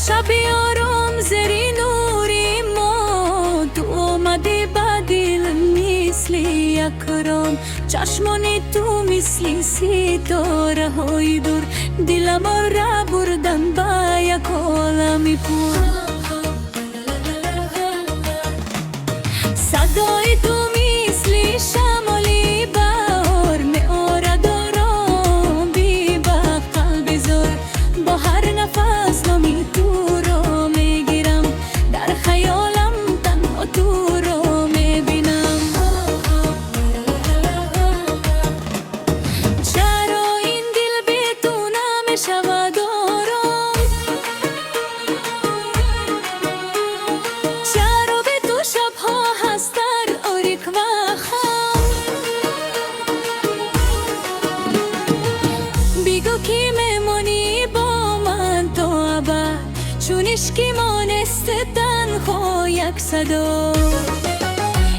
شبی آرام زری نوری ما تو اومدی بدیل مثلی اکرام چشمانی تو مثلی ستاره های دور دلم را بردن با یک عالمی پر صدای تو مثلی شمالی بهار میآرد آرام بی به قلب زار با هر نفس نامی تو را میگیرم در خیالم تنها تو را میبینم چرا این دل بی تو نمیشود آرام چرا بی تو شبها هست در اوریک و خام بگو کی میمونی با من تا ابد چون عشقی مانست تنها یک صدا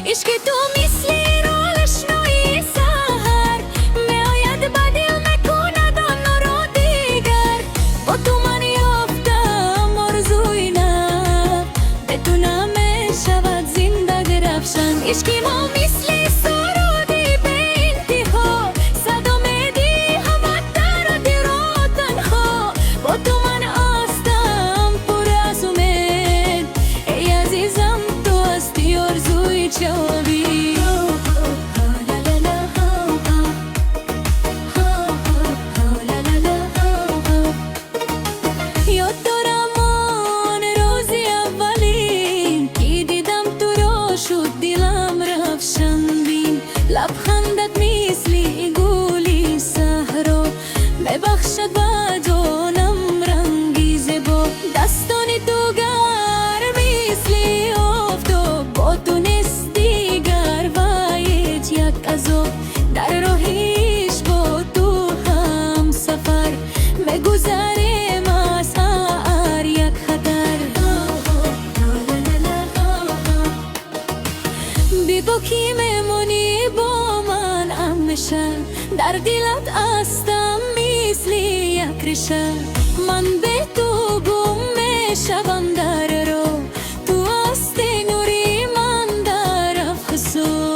عشق تو مثلی روشنایی سحر میآید با دل میکند آن را دیگر با تو من یافتم آرزوی نب به تو نمیشود زندگی رفشن عشقی ما مثلی سرودی به انتها صدا میدی همه در دل را تنها با تو من هستم پر از امید ای عزیزم تو هستی آرزوی جاوی یاد دارم آن روزی اولین که دیدم تو را شد دلم رفشن بین لبخندت مثلی گلی صحرا میبخشد با جانم رنگی زیبا دستان تو گرم مثلی آفتاب با تو نیست دیگر و هیچ یک عذاب در راهش با تو هم سفر میگذریم از هر یک خطر بگو کی میمونی با من همیشه در دلت هستم مثلی یک ریشه من به تو گم میشوم در رو تو هستی نوری من در افسو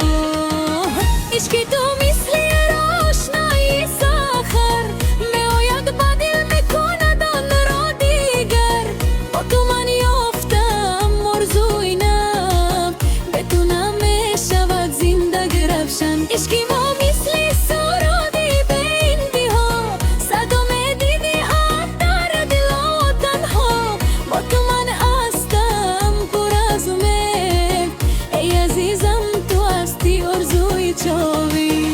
عشق تو مثلی روشنایی سحر میآید با دل میکند آن را دیگر با تو من یافتم آرزوی نب به تو نمیشود زندگی رفشن عشقی ما مثلی سرودی به انتها صدا میدیدی حد در دل و تنها با تو من هستم پر از امید ای عزیزم تو هستی آرزوی جاوی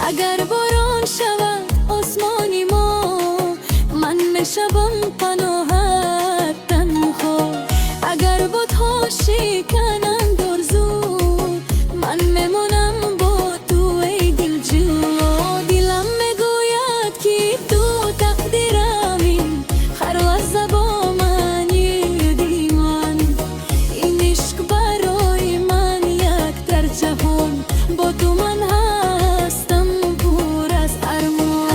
اگر باران شود آسمانی ما من میشوم پناهت تنها اگر بادها شکنند آرزو من میمونم با تو ای دلجو دلم میگوید که تو تقدیرمی خلاص با من یدی من این عشق برای من یک در جهان با تو من هستم پر از ارمان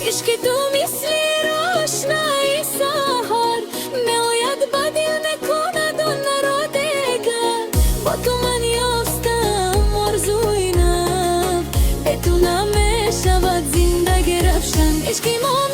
عشق تو مثلی روشنایی سحر میآید با دل میکند آن را دیگر با تو من یافتم آرزوی نب به تو نمیشود زندگی رفشن عشقی ما